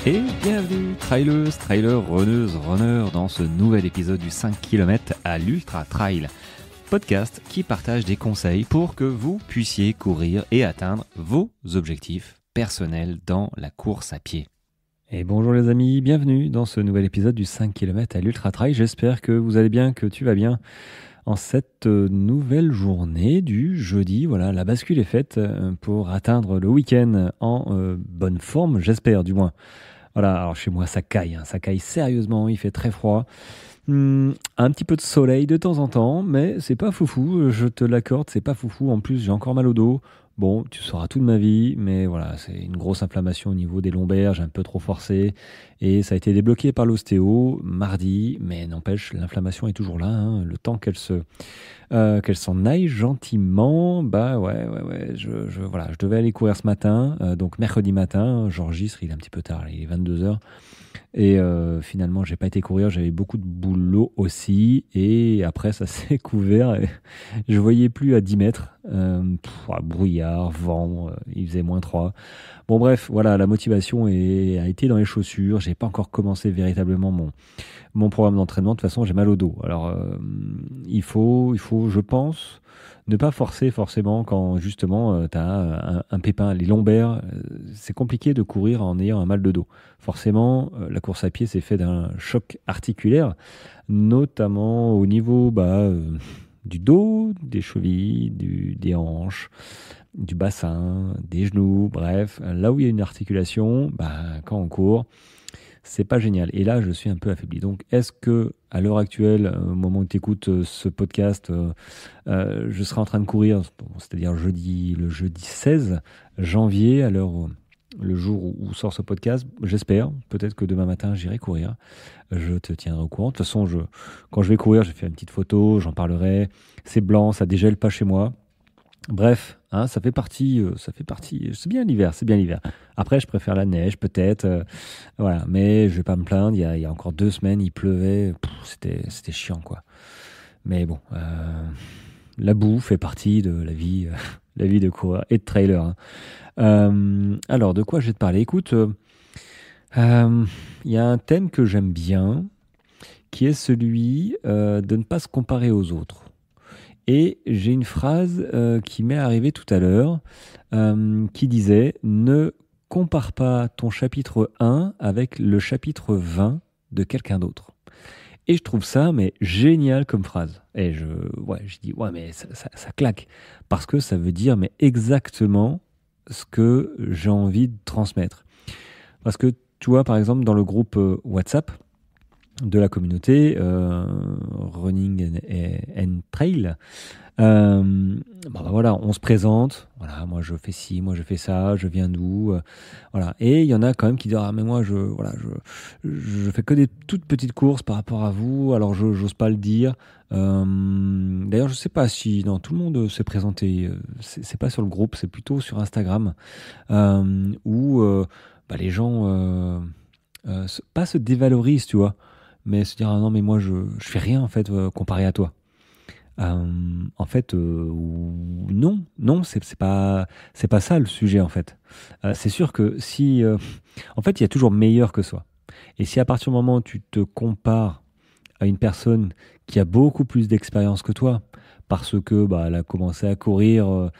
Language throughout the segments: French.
Et bienvenue, trailers, trailers, runneuses, runners, dans ce nouvel épisode du 5 km à l'Ultra Trail, podcast qui partage des conseils pour que vous puissiez courir et atteindre vos objectifs personnels dans la course à pied. Et bonjour les amis, bienvenue dans ce nouvel épisode du 5 km à l'Ultra Trail. J'espère que vous allez bien, que tu vas bien en cette nouvelle journée du jeudi. Voilà, la bascule est faite pour atteindre le week-end en bonne forme, j'espère du moins. Voilà, alors chez moi ça caille sérieusement, il fait très froid. Un petit peu de soleil de temps en temps, mais c'est pas foufou, je te l'accorde, c'est pas foufou. En plus, j'ai encore mal au dos. Bon, tu sauras tout de ma vie, mais voilà, c'est une grosse inflammation au niveau des lombaires, j'ai un peu trop forcé, et ça a été débloqué par l'ostéo mardi, mais n'empêche, l'inflammation est toujours là, hein, le temps qu'elle s'en aille gentiment. Bah ouais, voilà, je devais aller courir ce matin, donc mercredi matin, j'enregistre, il est un petit peu tard, il est 22h. Et finalement, j'ai pas été courir, j'avais beaucoup de boulot aussi. Et après, ça s'est couvert. Et je voyais plus à 10 mètres. Brouillard, vent, il faisait -3. Bon, bref, voilà, la motivation a été dans les chaussures. J'ai pas encore commencé véritablement mon programme d'entraînement. De toute façon, j'ai mal au dos. Alors, il faut, je pense, ne pas forcer forcément quand justement tu as un pépin. Les lombaires, c'est compliqué de courir en ayant un mal de dos. Forcément, la course à pied, c'est fait d'un choc articulaire, notamment au niveau du dos, des chevilles, des hanches, du bassin, des genoux, bref, là où il y a une articulation, quand on court, c'est pas génial. Et là, je suis un peu affaibli. Donc, est-ce que, à l'heure actuelle, au moment où tu écoutes ce podcast, je serai en train de courir, c'est-à-dire le jeudi 16 janvier, le jour où sort ce podcast, j'espère. Peut-être que demain matin, j'irai courir. Je te tiendrai au courant. De toute façon, quand je vais courir, je fais une petite photo, j'en parlerai. C'est blanc, ça dégèle pas chez moi. Bref, hein, ça fait partie. C'est bien l'hiver. Après, je préfère la neige, peut-être. Voilà, mais je vais pas me plaindre. Il y a encore 2 semaines, il pleuvait. C'était chiant, quoi. Mais bon, la boue fait partie de la vie, la vie de coureur et de trailer, hein. Alors, de quoi je vais te parler? Écoute, il y a un thème que j'aime bien, qui est celui de ne pas se comparer aux autres. Et j'ai une phrase qui m'est arrivée tout à l'heure, qui disait « Ne compare pas ton chapitre 1 avec le chapitre 20 de quelqu'un d'autre ». Et je trouve ça mais génial comme phrase. Et je dis « Ouais, mais ça claque ». Parce que ça veut dire mais exactement ce que j'ai envie de transmettre. Parce que tu vois, par exemple, dans le groupe WhatsApp de la communauté Running and Trail, voilà, on se présente, voilà, moi je fais ci, moi je fais ça, je viens d'où, voilà. Et il y en a quand même qui disent ah mais moi je fais que des toutes petites courses par rapport à vous, alors j'ose pas le dire. D'ailleurs je sais pas si tout le monde s'est présenté, c'est pas sur le groupe, c'est plutôt sur Instagram, où les gens pas se dévalorisent, tu vois, mais se dire ah non mais moi je fais rien en fait comparé à toi. En fait, non, c'est pas ça le sujet en fait. C'est sûr que si, en fait, il y a toujours meilleur que soi. Et si à partir du moment où tu te compares à une personne qui a beaucoup plus d'expérience que toi, parce que elle a commencé à courir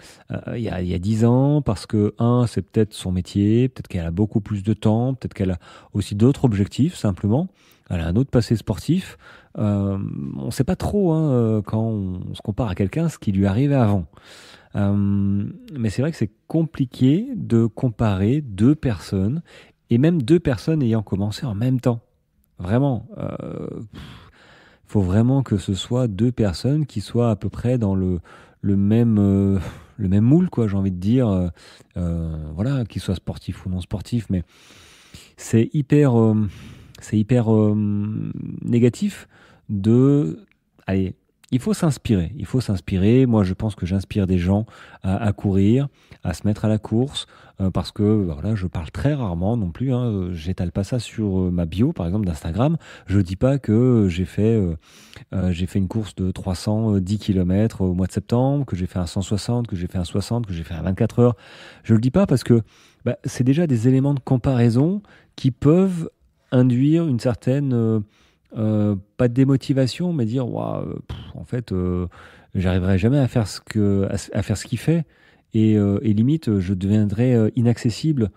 il y a 10 ans, parce que c'est peut-être son métier, peut-être qu'elle a beaucoup plus de temps, peut-être qu'elle a aussi d'autres objectifs simplement, elle a un autre passé sportif. On ne sait pas trop quand on se compare à quelqu'un ce qui lui arrivait avant. Mais c'est vrai que c'est compliqué de comparer 2 personnes, et même 2 personnes ayant commencé en même temps. Vraiment, faut vraiment que ce soit 2 personnes qui soient à peu près dans le même moule, quoi, j'ai envie de dire. Voilà, qu'ils soient sportifs ou non sportifs, mais c'est hyper négatif de... Allez, il faut s'inspirer. Il faut s'inspirer. Moi, je pense que j'inspire des gens à courir, à se mettre à la course, parce que voilà, je parle très rarement non plus. Hein, j'étale pas ça sur ma bio, par exemple, d'Instagram. Je dis pas que j'ai fait une course de 310 km au mois de septembre, que j'ai fait un 160, que j'ai fait un 60, que j'ai fait un 24 heures. Je le dis pas parce que c'est déjà des éléments de comparaison qui peuvent induire une certaine pas de démotivation, mais dire waouh, en fait, j'arriverai jamais à faire à faire ce qu'il fait, et limite, je deviendrai inaccessible.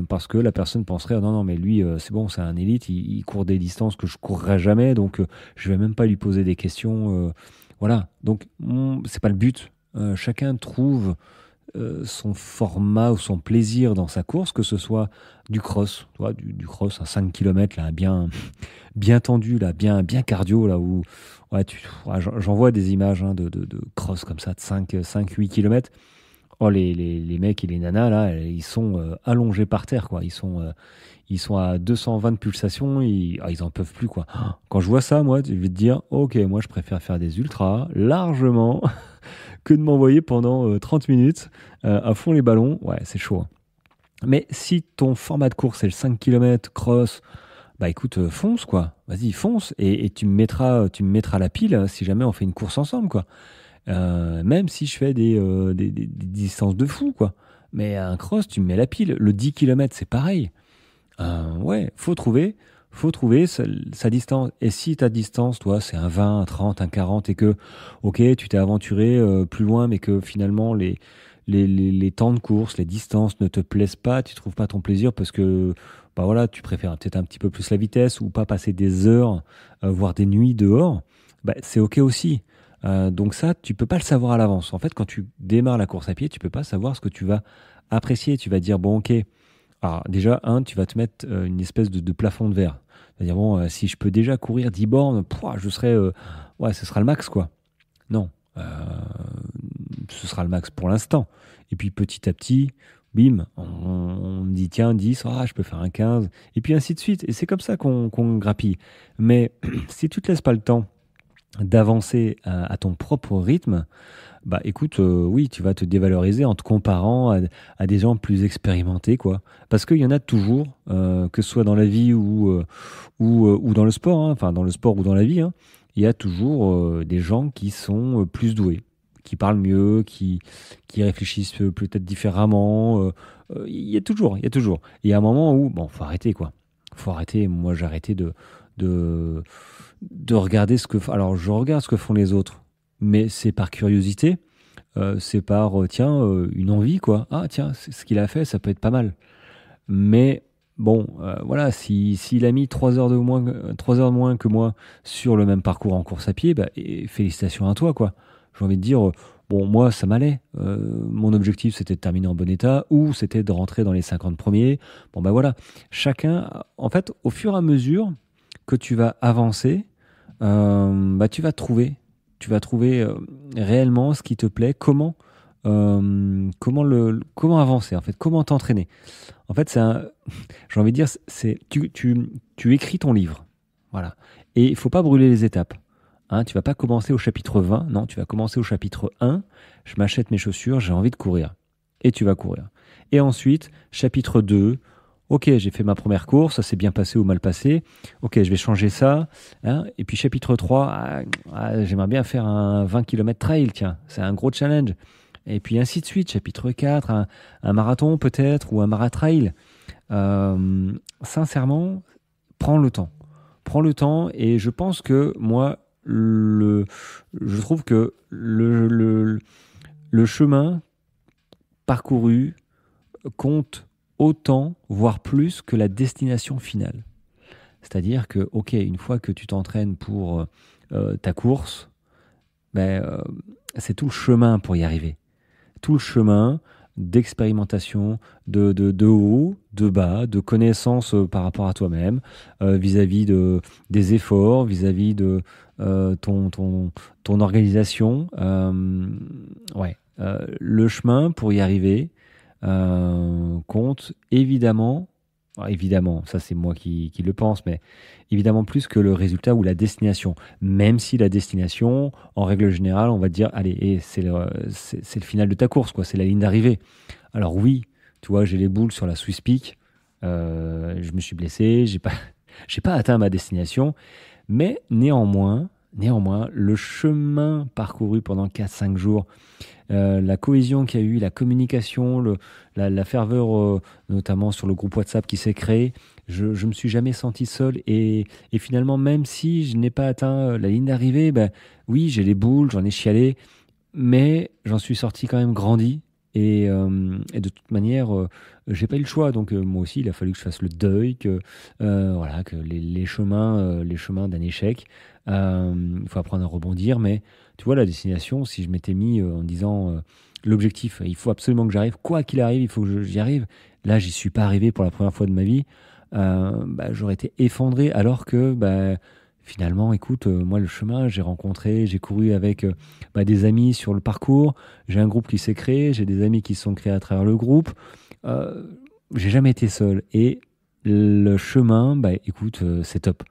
Parce que la personne penserait ah non non mais lui c'est bon, c'est un élite, il court des distances que je courrai jamais, donc je vais même pas lui poser des questions, voilà. Donc c'est pas le but. Chacun trouve son format ou son plaisir dans sa course, que ce soit du cross, tu vois, du cross à 5 km là, bien tendu, là, bien cardio, là où ouais, j'en vois des images hein, de cross comme ça, de 5-8 km. Oh, les mecs et les nanas, là, ils sont allongés par terre, quoi. Ils sont à 220 de pulsations, ils en peuvent plus, quoi. Quand je vois ça, moi, je vais te dire, ok, moi, je préfère faire des ultras largement que de m'envoyer pendant 30 minutes à fond les ballons. Ouais, c'est chaud, hein. Mais si ton format de course, c'est le 5 km cross, bah écoute, fonce, quoi. Vas-y, fonce. Et tu me mettras la pile si jamais on fait une course ensemble, quoi. Même si je fais des distances de fou, quoi. Mais un cross, tu me mets la pile. Le 10 km, c'est pareil. Ouais, faut trouver sa distance. Et si ta distance, toi, c'est un 20, un 30, un 40, et que, ok, tu t'es aventuré plus loin, mais que finalement, les temps de course, les distances ne te plaisent pas, tu trouves pas ton plaisir parce que, bah voilà, tu préfères peut-être un petit peu plus la vitesse ou pas passer des heures, voire des nuits dehors, bah, c'est ok aussi. Donc ça, tu peux pas le savoir à l'avance. En fait, quand tu démarres la course à pied, tu peux pas savoir ce que tu vas apprécier. Tu vas dire, bon, ok. Alors déjà, tu vas te mettre une espèce de plafond de verre. C'est-à-dire, bon, si je peux déjà courir 10 bornes, je serai, ouais, ce sera le max, quoi. Non, ce sera le max pour l'instant. Et puis petit à petit, bim, on me dit, tiens, 10, je peux faire un 15, et puis ainsi de suite. Et c'est comme ça qu'on grappille. Mais si tu te laisses pas le temps d'avancer à ton propre rythme, bah écoute, oui, tu vas te dévaloriser en te comparant à des gens plus expérimentés, quoi. Parce qu'il y en a toujours, que ce soit dans la vie ou dans le sport, hein, enfin dans le sport ou dans la vie, hein, il y a toujours des gens qui sont plus doués, qui parlent mieux, qui réfléchissent peut-être différemment. Il y a toujours, il y a toujours. Et il y a un moment où, bon, faut arrêter, quoi. Faut arrêter. Moi, j'ai arrêté de, de regarder ce que... Alors, je regarde ce que font les autres, mais c'est par curiosité, c'est par, tiens, une envie, quoi. Ah, tiens, c'est ce qu'il a fait, ça peut être pas mal. Mais bon, voilà, s'il a mis 3 heures de moins que moi sur le même parcours en course à pied, bah, et félicitations à toi, quoi. J'ai envie de dire, bon, moi, ça m'allait. Mon objectif, c'était de terminer en bon état, ou c'était de rentrer dans les 50 premiers. Bon, bah voilà, chacun, en fait, au fur et à mesure que tu vas avancer, bah, tu vas trouver réellement ce qui te plaît, comment avancer, en fait, comment t'entraîner. En fait, j'ai envie de dire, tu écris ton livre, voilà. Et il faut pas brûler les étapes. Hein, tu vas pas commencer au chapitre 20, non, tu vas commencer au chapitre 1. Je m'achète mes chaussures, j'ai envie de courir. Et tu vas courir. Et ensuite, chapitre 2. Ok, j'ai fait ma première course, ça s'est bien passé ou mal passé. Ok, je vais changer ça, hein. Et puis chapitre 3, j'aimerais bien faire un 20 km trail, tiens, c'est un gros challenge. Et puis ainsi de suite, chapitre 4, un marathon peut-être, ou un maratrail. Sincèrement, prends le temps. Prends le temps, et je pense que moi, je trouve que le chemin parcouru compte autant, voire plus, que la destination finale. C'est-à-dire que, ok, une fois que tu t'entraînes pour ta course, c'est tout le chemin pour y arriver. Tout le chemin d'expérimentation, de haut, de bas, de connaissances par rapport à toi-même, vis-à-vis des efforts, vis-à-vis de ton organisation. Ouais, le chemin pour y arriver compte évidemment Évidemment, ça c'est moi qui le pense, mais évidemment plus que le résultat ou la destination. Même si la destination, en règle générale, on va te dire, allez, c'est le final de ta course, quoi, c'est la ligne d'arrivée. Alors oui, tu vois, j'ai les boules sur la Swiss Peak, je me suis blessé, j'ai pas atteint ma destination, mais néanmoins, le chemin parcouru pendant 4 5 jours, la cohésion qu'il y a eu, la communication, la ferveur, notamment sur le groupe WhatsApp qui s'est créé, je me suis jamais senti seul. Et finalement, même si je n'ai pas atteint la ligne d'arrivée, ben, oui, j'ai les boules, j'en ai chialé, mais j'en suis sorti quand même grandi. Et de toute manière, j'ai pas eu le choix. Donc moi aussi, il a fallu que je fasse le deuil, voilà, que les chemins d'un échec, il faut apprendre à rebondir. Mais tu vois, la destination, si je m'étais mis en disant l'objectif, il faut absolument que j'arrive, quoi qu'il arrive, il faut que j'y arrive. Là, j'y suis pas arrivé pour la première fois de ma vie. Bah, j'aurais été effondré, alors que bah, finalement, écoute, moi, le chemin, j'ai couru avec bah, des amis sur le parcours. J'ai un groupe qui s'est créé, j'ai des amis qui se sont créés à travers le groupe. Euh, j'ai jamais été seul. Et le chemin, bah, écoute, c'est top.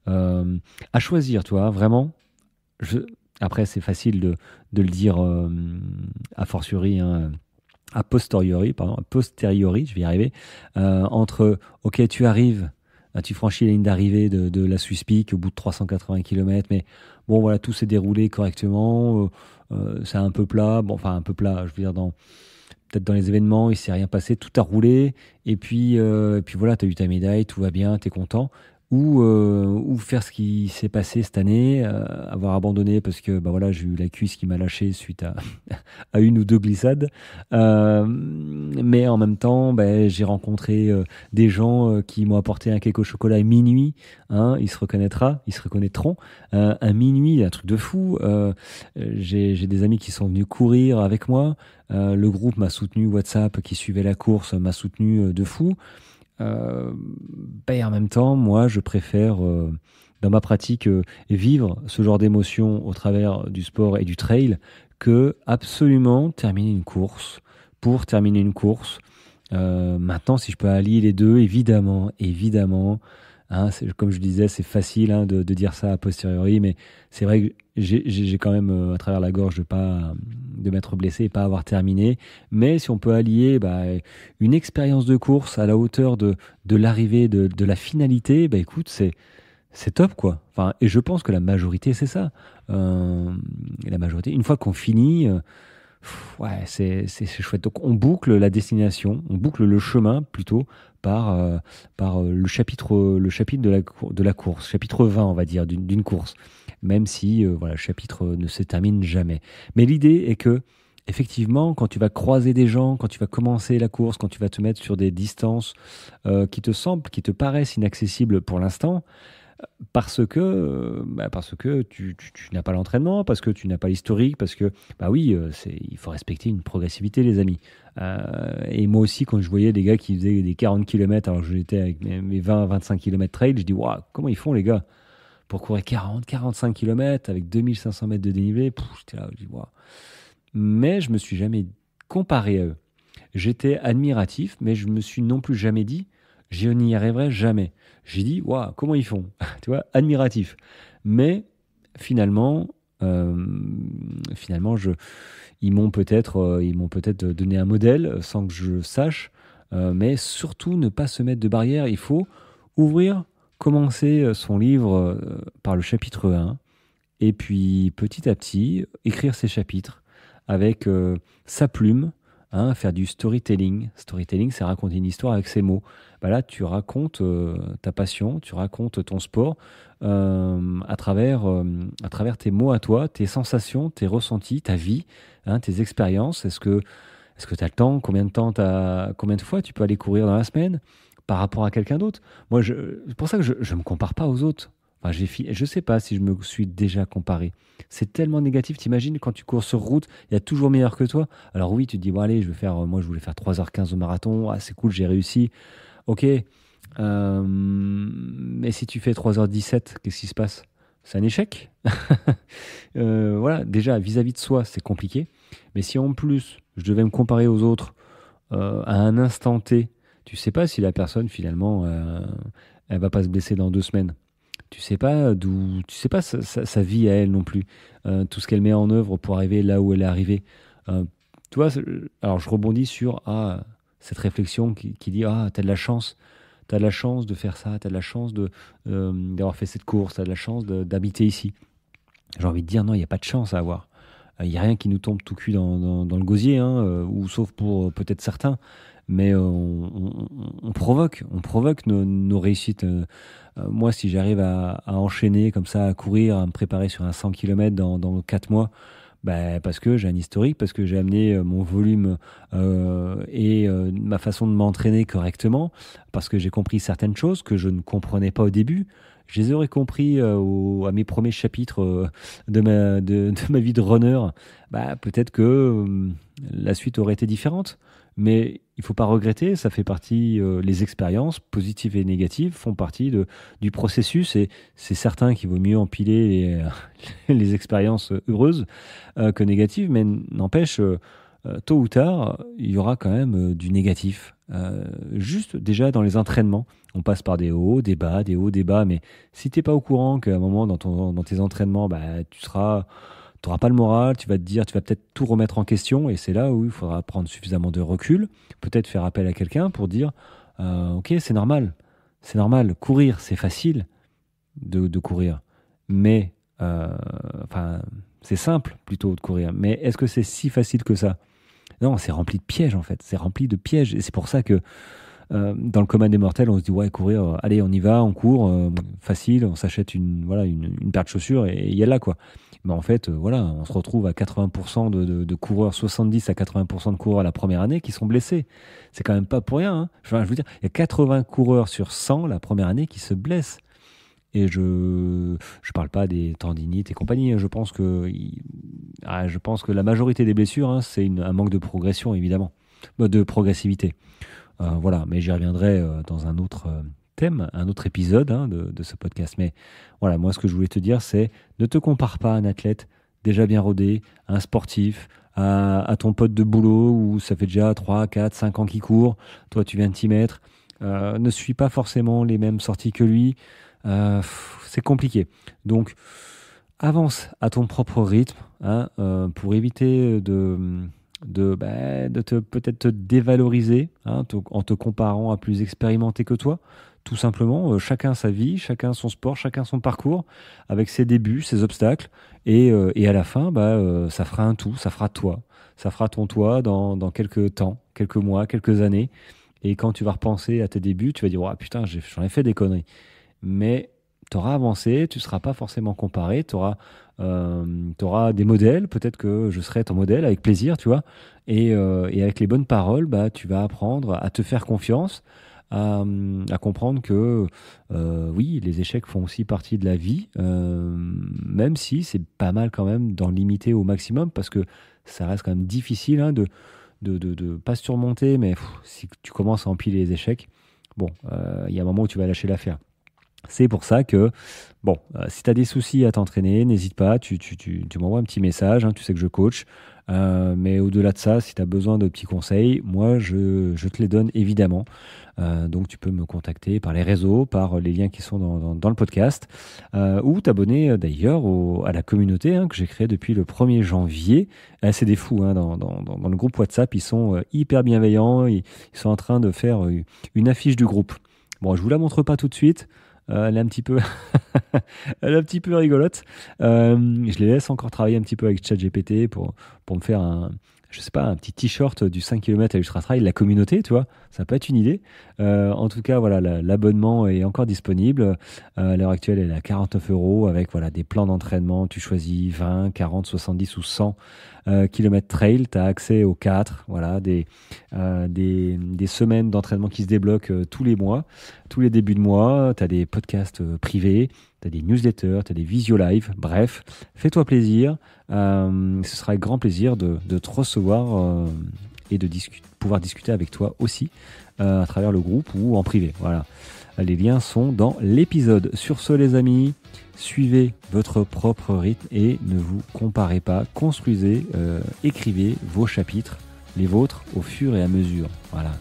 Euh, à choisir, tu vois, vraiment. Je... Après, c'est facile de le dire a fortiori, hein, a posteriori, pardon, a posteriori, je vais y arriver, ok, tu arrives, tu franchis la ligne d'arrivée de la Swiss Peak au bout de 380 km, mais bon, voilà, tout s'est déroulé correctement, c'est un peu plat, bon, enfin, un peu plat, je veux dire, peut-être dans les événements, il s'est rien passé, tout a roulé, et puis voilà, tu as eu ta médaille, tout va bien, tu es content. Ou faire ce qui s'est passé cette année, avoir abandonné parce que bah voilà, j'ai eu la cuisse qui m'a lâché suite à une ou deux glissades. Mais en même temps, ben, j'ai rencontré des gens qui m'ont apporté un cake au chocolat à minuit. Hein, ils se reconnaîtront. Un minuit, un truc de fou. J'ai des amis qui sont venus courir avec moi. Le groupe m'a soutenu, WhatsApp qui suivait la course m'a soutenu de fou. Et en même temps, moi, je préfère, dans ma pratique, vivre ce genre d'émotion au travers du sport et du trail que absolument terminer une course pour terminer une course. Maintenant, si je peux allier les deux, évidemment, hein, comme je disais, c'est facile hein, de dire ça a posteriori, mais c'est vrai que j'ai quand même à travers la gorge de m'être blessé et pas avoir terminé. Mais si on peut allier bah, une expérience de course à la hauteur de l'arrivée, de la finalité, bah écoute, c'est top quoi. Enfin, et je pense que la majorité, c'est ça. La majorité, une fois qu'on finit, ouais, c'est chouette. Donc on boucle la destination, on boucle le chemin plutôt par le chapitre de la course, chapitre 20 on va dire, d'une course, même si voilà, le chapitre ne se termine jamais. Mais l'idée est que, effectivement, quand tu vas croiser des gens, quand tu vas commencer la course, quand tu vas te mettre sur des distances qui te paraissent inaccessibles pour l'instant, parce que tu n'as pas l'entraînement, parce que tu n'as pas l'historique, parce que, bah oui, il faut respecter une progressivité, les amis. Et moi aussi, quand je voyais des gars qui faisaient des 40 km, alors que j'étais avec mes 20-25 km trail, je dis, waouh, comment ils font, les gars, pour courir 40-45 km avec 2500 mètres de dénivelé. J'étais là, je dis, waouh. Mais je me suis jamais comparé à eux. J'étais admiratif, mais je me suis non plus jamais dit, je n'y arriverai jamais. J'ai dit, waouh, comment ils font? Tu vois, admiratif. Mais finalement, euh, finalement, ils m'ont peut-être donné un modèle sans que je sache. Mais surtout, ne pas se mettre de barrière. Il faut ouvrir, commencer son livre par le chapitre 1, et puis petit à petit, écrire ses chapitres avec sa plume, hein, faire du storytelling. Storytelling, c'est raconter une histoire avec ses mots. Bah là, tu racontes ta passion, tu racontes ton sport à travers tes mots à toi, tes sensations, tes ressentis, ta vie, hein, tes expériences. Est-ce que tu as le temps? Combien de fois tu peux aller courir dans la semaine par rapport à quelqu'un d'autre? Moi, c'est pour ça que je ne me compare pas aux autres. Enfin, je sais pas si je me suis déjà comparé. C'est tellement négatif. T'imagines quand tu cours sur route, il y a toujours meilleur que toi. Alors oui, tu te dis, bon allez, moi je voulais faire 3h15 au marathon. Ah, c'est cool, j'ai réussi. Ok. Mais si tu fais 3h17, qu'est-ce qui se passe? C'est un échec. Voilà, déjà, vis-à-vis de soi, c'est compliqué. Mais si en plus, je devais me comparer aux autres à un instant T Tu sais pas si la personne finalement elle va pas se blesser dans 2 semaines. Tu sais pas tu sais pas sa vie à elle non plus. Tout ce qu'elle met en œuvre pour arriver là où elle est arrivée. Euh, Toi, alors je rebondis sur cette réflexion qui dit t'as de la chance. T'as de la chance de faire ça, t'as de la chance d'avoir fait cette course, t'as de la chance d'habiter ici. J'ai envie de dire non, il n'y a pas de chance à avoir. Il n'y a rien qui nous tombe tout cuit dans le gosier, hein, ou sauf pour peut-être certains, mais on provoque nos réussites. Moi, si j'arrive à enchaîner comme ça, à courir, à me préparer sur un 100 km dans 4 mois, bah, parce que j'ai un historique, parce que j'ai amené mon volume et ma façon de m'entraîner correctement, parce que j'ai compris certaines choses que je ne comprenais pas au début. Je les aurais compris à mes premiers chapitres de ma vie de runner. Bah, peut-être que la suite aurait été différente. Mais il faut pas regretter, ça fait partie, les expériences positives et négatives font partie du processus et c'est certain qu'il vaut mieux empiler les expériences heureuses que négatives, mais n'empêche, tôt ou tard, il y aura quand même du négatif. Juste déjà dans les entraînements, on passe par des hauts, des bas, des hauts, des bas, mais si t'es pas au courant qu'à un moment dans tes entraînements, bah, t'auras pas le moral, tu vas te dire, tu vas peut-être tout remettre en question, et c'est là où il faudra prendre suffisamment de recul, peut-être faire appel à quelqu'un pour dire, ok, c'est normal, courir, c'est facile de courir, mais, enfin, c'est simple plutôt de courir, mais est-ce que c'est si facile que ça? Non, c'est rempli de pièges en fait, c'est rempli de pièges, et c'est pour ça que dans le commun des mortels, on se dit ouais, courir, allez, on y va, on court, facile, on s'achète une paire de chaussures et il y a là quoi. Mais en fait, voilà, on se retrouve à 80% de coureurs, 70 à 80% de coureurs la première année qui sont blessés. C'est quand même pas pour rien, hein. Je veux dire, il y a 80 coureurs sur 100 la première année qui se blessent. Et je parle pas des tendinites et compagnie, hein. Je pense que la majorité des blessures, hein, c'est un manque de progression évidemment, de progressivité. Voilà, mais j'y reviendrai dans un autre thème, un autre épisode hein, de ce podcast. Mais voilà, moi ce que je voulais te dire, c'est ne te compare pas à un athlète déjà bien rodé, à un sportif, à ton pote de boulot où ça fait déjà 3, 4, 5 ans qu'il court, toi tu viens de t'y mettre. Ne suis pas forcément les mêmes sorties que lui. C'est compliqué. Donc, avance à ton propre rythme hein, pour éviter de peut-être te dévaloriser hein, en te comparant à plus expérimenté que toi. Tout simplement, chacun sa vie, chacun son sport, chacun son parcours, avec ses débuts, ses obstacles, et à la fin, ça fera un tout, ça fera toi, ça fera ton toi dans quelques temps, quelques mois, quelques années. Et quand tu vas repenser à tes débuts, tu vas dire, oh, putain, j'en ai fait des conneries. Mais tu auras avancé, tu ne seras pas forcément comparé, tu auras des modèles, peut-être que je serai ton modèle avec plaisir, tu vois. Et avec les bonnes paroles, bah, tu vas apprendre à te faire confiance, à comprendre que oui, les échecs font aussi partie de la vie, même si c'est pas mal quand même d'en limiter au maximum, parce que ça reste quand même difficile hein, de pas surmonter, mais si tu commences à empiler les échecs, bon, il y a un moment où tu vas lâcher l'affaire. C'est pour ça que, bon, si tu as des soucis à t'entraîner, n'hésite pas, tu m'envoies un petit message, hein, tu sais que je coach. Mais au-delà de ça, si tu as besoin de petits conseils, moi, je te les donne évidemment. Donc, tu peux me contacter par les réseaux, par les liens qui sont dans le podcast, ou t'abonner d'ailleurs à la communauté hein, que j'ai créée depuis le 1er janvier. C'est des fous, hein, dans le groupe WhatsApp, ils sont hyper bienveillants, ils sont en train de faire une affiche du groupe. Bon, je vous la montre pas tout de suite. Elle est un petit peu, elle est un petit peu rigolote. Je les laisse encore travailler un petit peu avec ChatGPT pour me faire je sais pas, un petit t-shirt du 5 km à Ultra Trail, la communauté, tu vois. Ça peut être une idée. En tout cas, voilà, l'abonnement est encore disponible. À l'heure actuelle, elle est à 49 € avec voilà, des plans d'entraînement. Tu choisis 20, 40, 70 ou 100 km trail. Tu as accès aux 4, voilà, des semaines d'entraînement qui se débloquent tous les mois, tous les débuts de mois. Tu as des podcasts privés, tu as des newsletters, tu as des visio live. Bref, fais-toi plaisir. Ce sera avec grand plaisir de te recevoir et de pouvoir discuter avec toi aussi à travers le groupe ou en privé. Voilà. Les liens sont dans l'épisode. Sur ce, les amis, suivez votre propre rythme et ne vous comparez pas. Construisez, écrivez vos chapitres, les vôtres, au fur et à mesure. Voilà.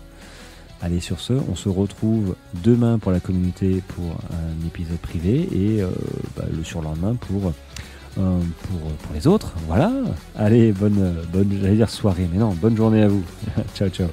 Allez, sur ce, on se retrouve demain pour la communauté pour un épisode privé et le surlendemain pour les autres. Voilà. Allez, bonne j'allais dire soirée, mais non, bonne journée à vous. Ciao, ciao.